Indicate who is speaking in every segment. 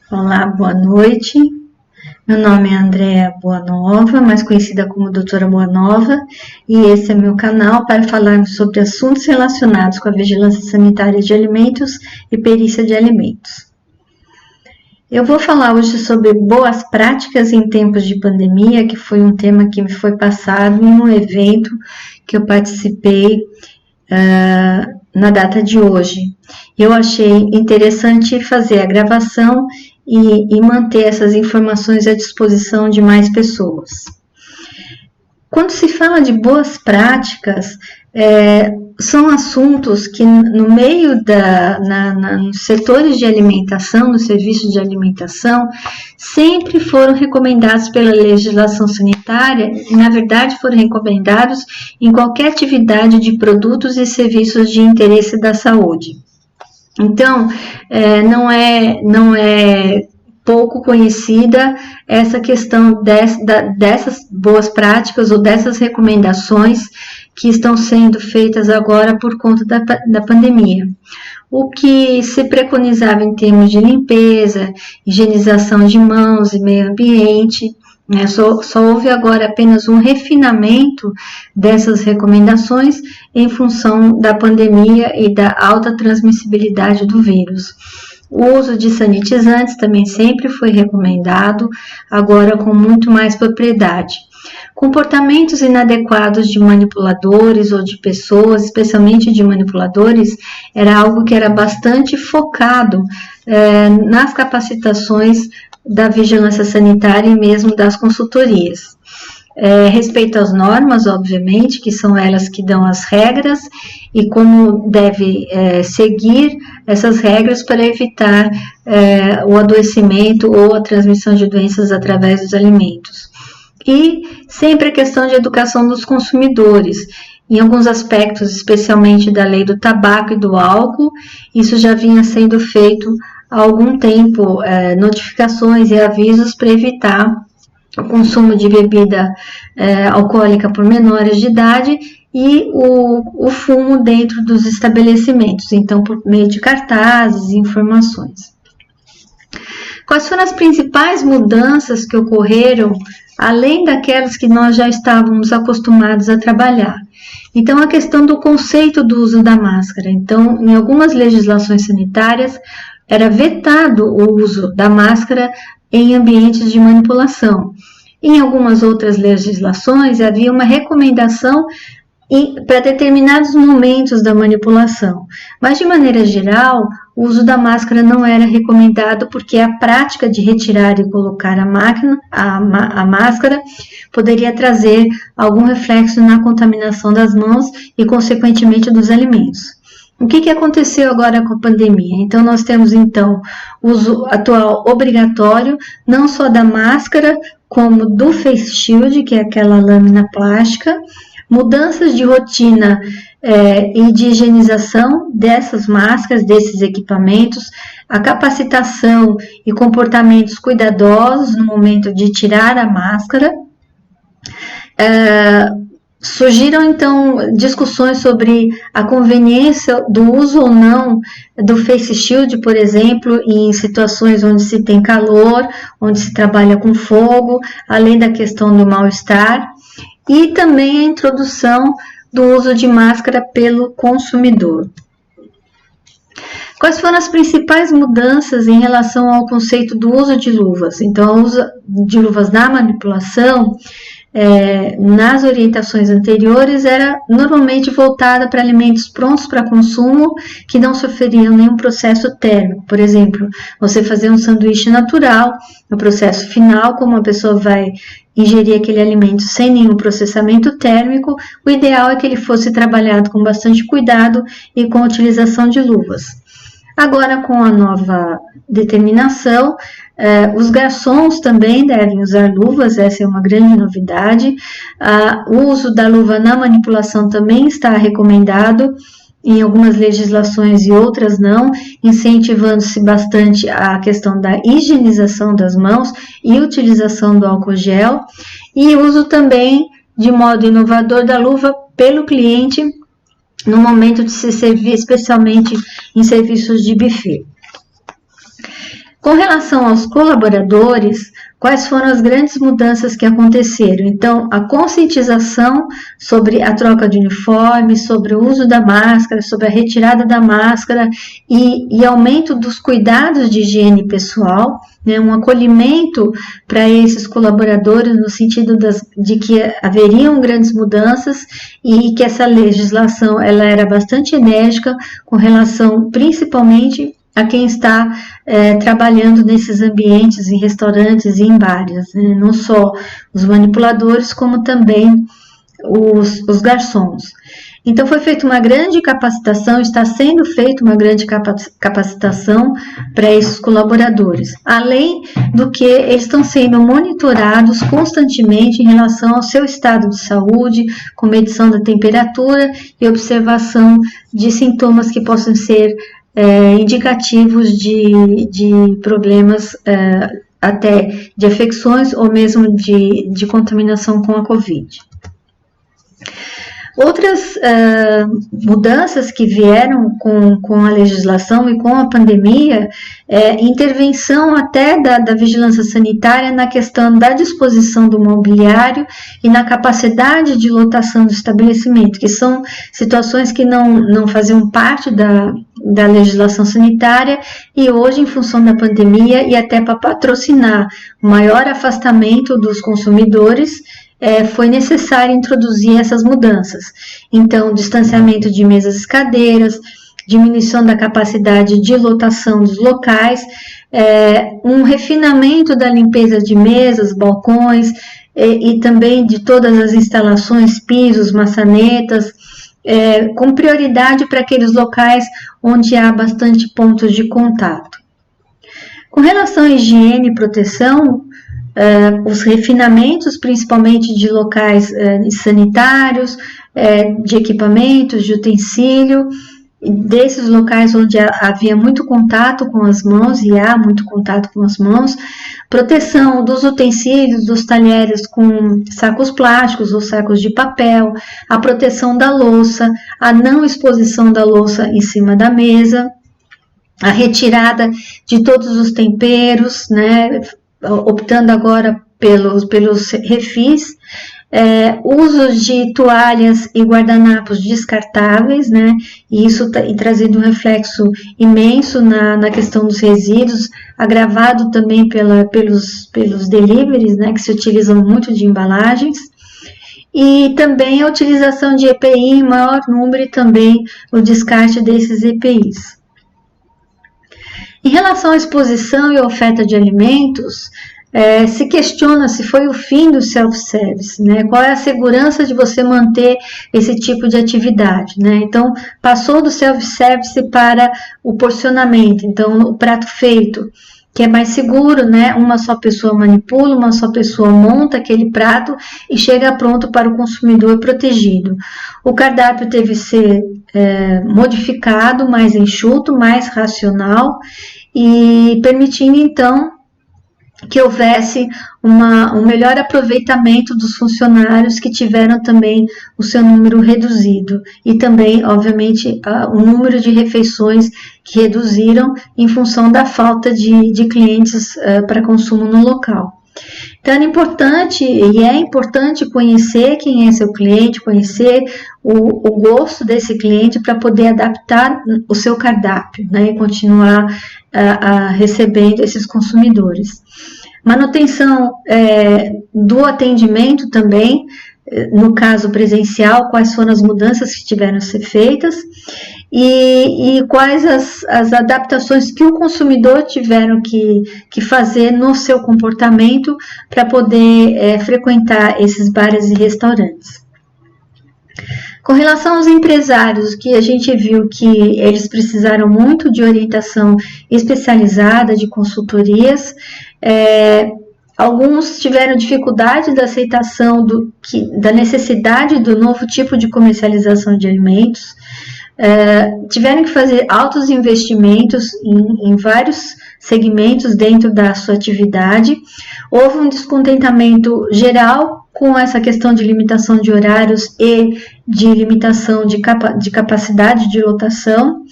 Speaker 1: Olá, boa noite. Meu nome é Andréa Boanova, mais conhecida como Doutora Boanova, e esse é meu canal para falarmos sobre assuntos relacionados com a vigilância sanitária de alimentos e perícia de alimentos. Eu vou falar hoje sobre boas práticas em tempos de pandemia, que foi um tema que me foi passado em um evento que eu participei na data de hoje. Eu achei interessante fazer a gravação e manter essas informações à disposição de mais pessoas. Quando se fala de boas práticas, são assuntos que no meio nos setores de alimentação, nos serviços de alimentação, sempre foram recomendados pela legislação sanitária e, na verdade, foram recomendados em qualquer atividade de produtos e serviços de interesse da saúde. Então, não é pouco conhecida essa questão dessas boas práticas ou dessas recomendações que estão sendo feitas agora por conta da pandemia. O que se preconizava em termos de limpeza, higienização de mãos e meio ambiente, só houve agora apenas um refinamento dessas recomendações em função da pandemia e da alta transmissibilidade do vírus. O uso de sanitizantes também sempre foi recomendado, agora com muito mais propriedade. Comportamentos inadequados de manipuladores ou de pessoas, especialmente de manipuladores, era algo que era bastante focado nas capacitações da vigilância sanitária e mesmo das consultorias. Respeito às normas, obviamente, que são elas que dão as regras e como deve seguir essas regras para evitar o adoecimento ou a transmissão de doenças através dos alimentos. E sempre a questão de educação dos consumidores. Em alguns aspectos, especialmente da lei do tabaco e do álcool, isso já vinha sendo feito há algum tempo, notificações e avisos para evitar o consumo de bebida alcoólica por menores de idade e o fumo dentro dos estabelecimentos, então por meio de cartazes e informações. Quais foram as principais mudanças que ocorreram, além daquelas que nós já estávamos acostumados a trabalhar? Então, a questão do conceito do uso da máscara. Então, em algumas legislações sanitárias, era vetado o uso da máscara em ambientes de manipulação. Em algumas outras legislações, havia uma recomendação para determinados momentos da manipulação. Mas, de maneira geral, o uso da máscara não era recomendado porque a prática de retirar e colocar a máscara poderia trazer algum reflexo na contaminação das mãos e, consequentemente, dos alimentos. O que aconteceu agora com a pandemia? Então, nós temos, o uso atual obrigatório, não só da máscara, como do face shield, que é aquela lâmina plástica, mudanças de rotina e de higienização dessas máscaras, desses equipamentos, a capacitação e comportamentos cuidadosos no momento de tirar a máscara. Surgiram, então, discussões sobre a conveniência do uso ou não do face shield, por exemplo, em situações onde se tem calor, onde se trabalha com fogo, além da questão do mal-estar, e também a introdução do uso de máscara pelo consumidor. Quais foram as principais mudanças em relação ao conceito do uso de luvas? Então, o uso de luvas na manipulação, nas orientações anteriores, era normalmente voltada para alimentos prontos para consumo que não sofreriam nenhum processo térmico. Por exemplo, você fazer um sanduíche natural, no processo final, como a pessoa vai ingerir aquele alimento sem nenhum processamento térmico, o ideal é que ele fosse trabalhado com bastante cuidado e com a utilização de luvas. Agora, com a nova determinação, os garçons também devem usar luvas, essa é uma grande novidade. O uso da luva na manipulação também está recomendado em algumas legislações e outras não, incentivando-se bastante a questão da higienização das mãos e utilização do álcool gel, e uso também de modo inovador da luva pelo cliente no momento de se servir, especialmente em serviços de buffet. Com relação aos colaboradores, quais foram as grandes mudanças que aconteceram? Então, a conscientização sobre a troca de uniforme, sobre o uso da máscara, sobre a retirada da máscara e aumento dos cuidados de higiene pessoal, né, um acolhimento para esses colaboradores no sentido de que haveriam grandes mudanças e que essa legislação ela era bastante enérgica com relação principalmente a quem está trabalhando nesses ambientes, em restaurantes e em bares, né? Não só os manipuladores, como também os garçons. Então foi feita uma grande capacitação, está sendo feita uma grande capacitação para esses colaboradores, além do que eles estão sendo monitorados constantemente em relação ao seu estado de saúde, com medição da temperatura e observação de sintomas que possam ser indicativos de problemas até de infecções ou mesmo de contaminação com a Covid. Outras mudanças que vieram com a legislação e com a pandemia intervenção até da vigilância sanitária na questão da disposição do mobiliário e na capacidade de lotação do estabelecimento, que são situações que não faziam parte da legislação sanitária e hoje, em função da pandemia e até para patrocinar o maior afastamento dos consumidores, foi necessário introduzir essas mudanças. Então, distanciamento de mesas e cadeiras, diminuição da capacidade de lotação dos locais, um refinamento da limpeza de mesas, balcões e também de todas as instalações, pisos, maçanetas, com prioridade para aqueles locais onde há bastante pontos de contato. Com relação à higiene e proteção, os refinamentos, principalmente de locais sanitários, de equipamentos, de utensílio, desses locais onde havia muito contato com as mãos e há muito contato com as mãos, proteção dos utensílios, dos talheres com sacos plásticos ou sacos de papel, a proteção da louça, a não exposição da louça em cima da mesa, a retirada de todos os temperos, né, optando agora pelos refis, uso de toalhas e guardanapos descartáveis, né, e isso trazendo um reflexo imenso na questão dos resíduos, agravado também pelos deliveries, né, que se utilizam muito de embalagens, e também a utilização de EPI em maior número e também o descarte desses EPIs. Em relação à exposição e oferta de alimentos, se questiona se foi o fim do self-service, né? Qual é a segurança de você manter esse tipo de atividade, né? Então, passou do self-service para o porcionamento, então o prato feito, que é mais seguro, né? Uma só pessoa manipula, uma só pessoa monta aquele prato e chega pronto para o consumidor protegido. O cardápio teve que ser modificado, mais enxuto, mais racional e permitindo então que houvesse um melhor aproveitamento dos funcionários que tiveram também o seu número reduzido e também, obviamente, o número de refeições que reduziram em função da falta de clientes para consumo no local. Então, é importante conhecer quem é seu cliente, conhecer o gosto desse cliente para poder adaptar o seu cardápio, né, e continuar recebendo esses consumidores. Manutenção do atendimento também, no caso presencial, quais foram as mudanças que tiveram a ser feitas e quais as adaptações que o consumidor tiveram que fazer no seu comportamento para poder frequentar esses bares e restaurantes. Com relação aos empresários, que a gente viu que eles precisaram muito de orientação especializada, de consultorias, alguns tiveram dificuldade da aceitação da necessidade do novo tipo de comercialização de alimentos, tiveram que fazer altos investimentos em vários segmentos dentro da sua atividade. Houve um descontentamento geral com essa questão de limitação de horários e de limitação de capacidade de lotação,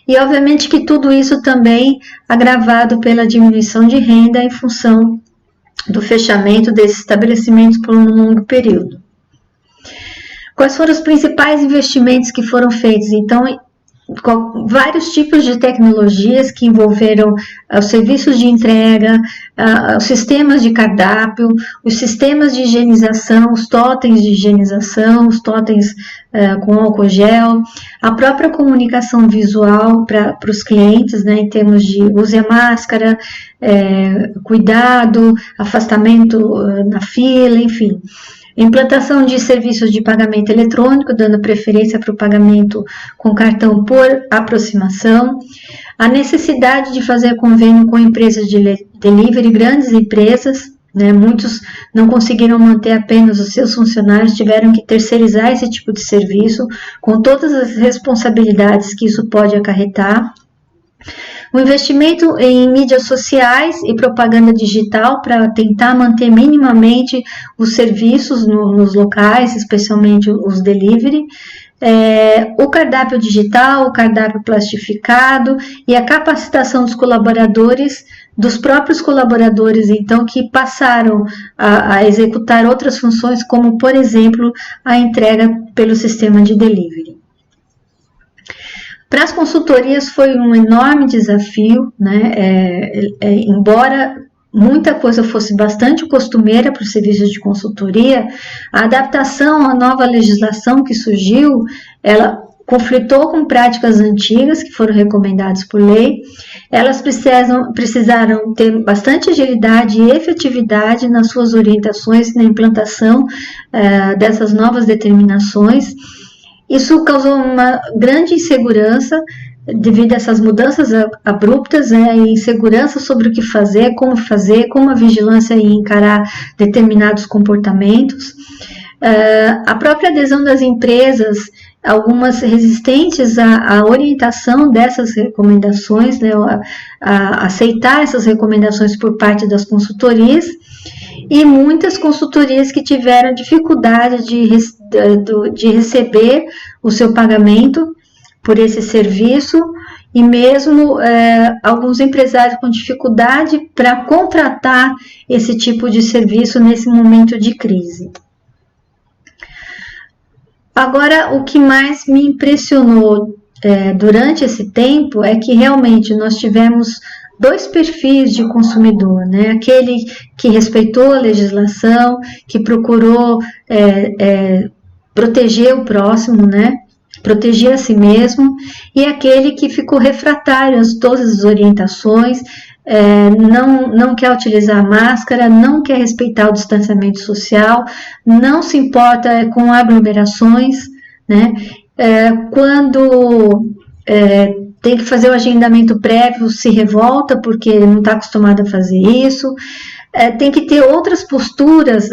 Speaker 1: E obviamente que tudo isso também agravado pela diminuição de renda em função do fechamento desses estabelecimentos por um longo período. Quais foram os principais investimentos que foram feitos? Então, vários tipos de tecnologias que envolveram os serviços de entrega, os sistemas de cardápio, os sistemas de higienização, os totens de higienização, os totens com álcool gel, a própria comunicação visual para os clientes, né, em termos de use a máscara, cuidado, afastamento na fila, enfim. Implantação de serviços de pagamento eletrônico, dando preferência para o pagamento com cartão por aproximação. A necessidade de fazer convênio com empresas de delivery, grandes empresas, né? Muitos não conseguiram manter apenas os seus funcionários, tiveram que terceirizar esse tipo de serviço, com todas as responsabilidades que isso pode acarretar. O investimento em mídias sociais e propaganda digital para tentar manter minimamente os serviços nos locais, especialmente os delivery, o cardápio digital, o cardápio plastificado e a capacitação dos colaboradores, dos próprios colaboradores, então, que passaram a executar outras funções, como, por exemplo, a entrega pelo sistema de delivery. Para as consultorias foi um enorme desafio, né? Embora muita coisa fosse bastante costumeira para os serviços de consultoria, a adaptação à nova legislação que surgiu, ela conflitou com práticas antigas que foram recomendadas por lei. Elas precisaram ter bastante agilidade e efetividade nas suas orientações na implantação dessas novas determinações. Isso causou uma grande insegurança devido a essas mudanças abruptas, e insegurança sobre o que fazer, como a vigilância ia encarar determinados comportamentos. A própria adesão das empresas, algumas resistentes à orientação dessas recomendações, né, a aceitar essas recomendações por parte das consultorias, e muitas consultorias que tiveram dificuldade de receber o seu pagamento por esse serviço, e mesmo alguns empresários com dificuldade para contratar esse tipo de serviço nesse momento de crise. Agora, o que mais me impressionou durante esse tempo é que realmente nós tivemos dois perfis de consumidor, né? Aquele que respeitou a legislação, que procurou proteger o próximo, né? Proteger a si mesmo, e aquele que ficou refratário a todas as orientações, não quer utilizar máscara, não quer respeitar o distanciamento social, não se importa com aglomerações, né? Quando tem que fazer o agendamento prévio, se revolta porque não está acostumado a fazer isso. Tem que ter outras posturas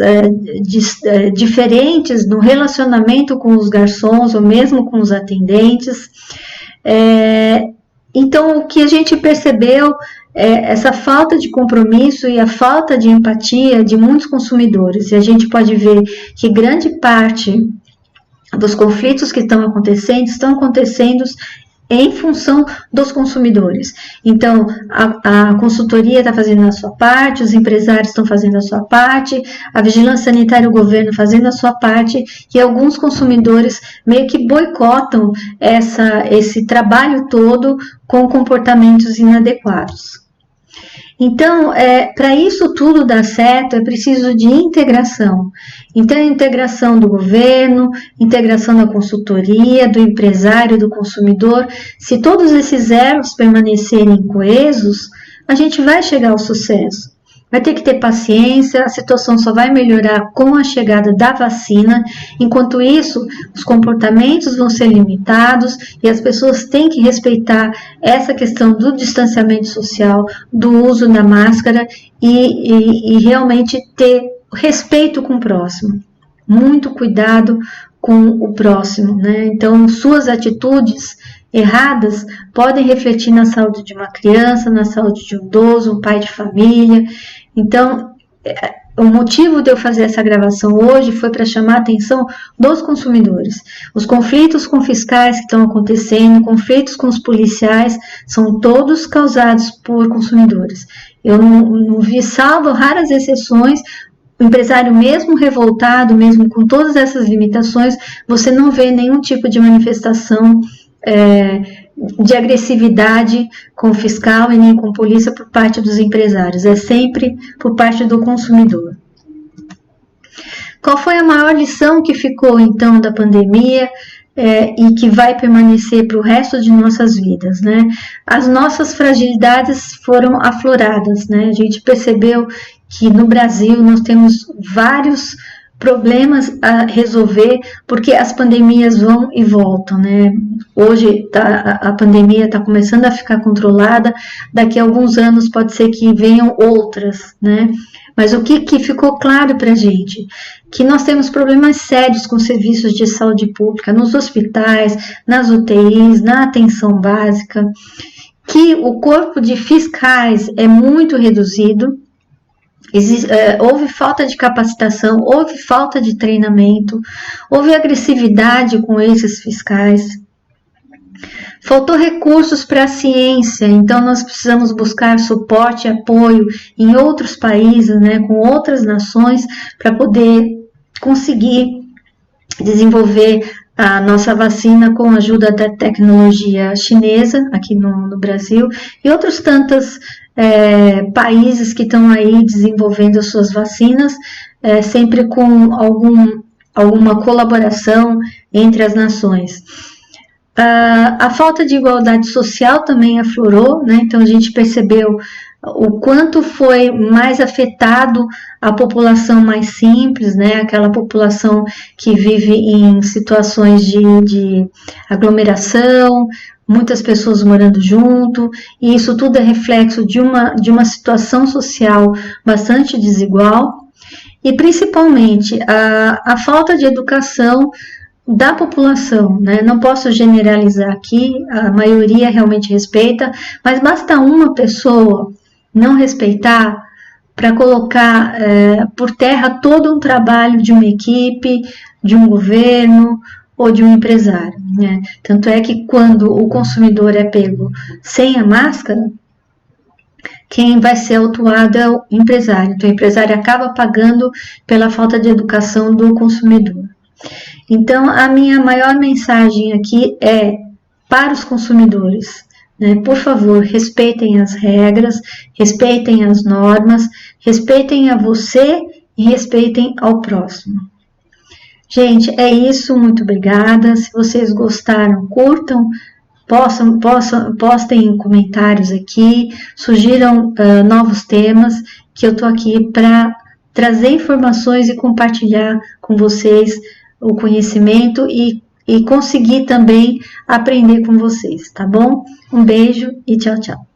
Speaker 1: diferentes no relacionamento com os garçons ou mesmo com os atendentes. Então, o que a gente percebeu é essa falta de compromisso e a falta de empatia de muitos consumidores. E a gente pode ver que grande parte dos conflitos que estão acontecendo em função dos consumidores. Então, a consultoria está fazendo a sua parte, os empresários estão fazendo a sua parte, a vigilância sanitária e o governo fazendo a sua parte, e alguns consumidores meio que boicotam esse trabalho todo com comportamentos inadequados. Então, para isso tudo dar certo, é preciso de integração. Então, a integração do governo, integração da consultoria, do empresário, do consumidor. Se todos esses elos permanecerem coesos, a gente vai chegar ao sucesso. Vai ter que ter paciência, a situação só vai melhorar com a chegada da vacina. Enquanto isso, os comportamentos vão ser limitados e as pessoas têm que respeitar essa questão do distanciamento social, do uso da máscara e realmente ter respeito com o próximo. Muito cuidado com o próximo, né? Então, suas atitudes erradas podem refletir na saúde de uma criança, na saúde de um idoso, um pai de família. Então, o motivo de eu fazer essa gravação hoje foi para chamar a atenção dos consumidores. Os conflitos com fiscais que estão acontecendo, conflitos com os policiais, são todos causados por consumidores. Eu não vi, salvo raras exceções, o empresário mesmo revoltado, mesmo com todas essas limitações, você não vê nenhum tipo de manifestação de agressividade com o fiscal e nem com a polícia por parte dos empresários, é sempre por parte do consumidor. Qual foi a maior lição que ficou então da pandemia e que vai permanecer para o resto de nossas vidas, né? As nossas fragilidades foram afloradas, né? A gente percebeu que no Brasil nós temos vários problemas a resolver, porque as pandemias vão e voltam, né? Hoje a pandemia está começando a ficar controlada, daqui a alguns anos pode ser que venham outras, né? Mas o que ficou claro para a gente? Que nós temos problemas sérios com serviços de saúde pública, nos hospitais, nas UTIs, na atenção básica, que o corpo de fiscais é muito reduzido, houve falta de capacitação, houve falta de treinamento, houve agressividade com esses fiscais, faltou recursos para a ciência, então nós precisamos buscar suporte e apoio em outros países, né, com outras nações, para poder conseguir desenvolver a nossa vacina com a ajuda da tecnologia chinesa aqui no Brasil e outros tantos países que estão aí desenvolvendo as suas vacinas, sempre com alguma colaboração entre as nações. A falta de igualdade social também aflorou, né? Então a gente percebeu o quanto foi mais afetado a população mais simples, né? Aquela população que vive em situações de aglomeração, muitas pessoas morando junto, e isso tudo é reflexo de uma situação social bastante desigual, e principalmente a falta de educação da população, né? Não posso generalizar aqui, a maioria realmente respeita, mas basta uma pessoa não respeitar para colocar por terra todo um trabalho de uma equipe, de um governo ou de um empresário, né? Tanto é que quando o consumidor é pego sem a máscara, quem vai ser autuado é o empresário. Então o empresário acaba pagando pela falta de educação do consumidor. Então, a minha maior mensagem aqui é para os consumidores, né? Por favor, respeitem as regras, respeitem as normas, respeitem a você e respeitem ao próximo. Gente, é isso, muito obrigada. Se vocês gostaram, curtam, postem em comentários aqui, sugiram novos temas, que eu estou aqui para trazer informações e compartilhar com vocês o conhecimento e conseguir também aprender com vocês, tá bom? Um beijo e tchau, tchau.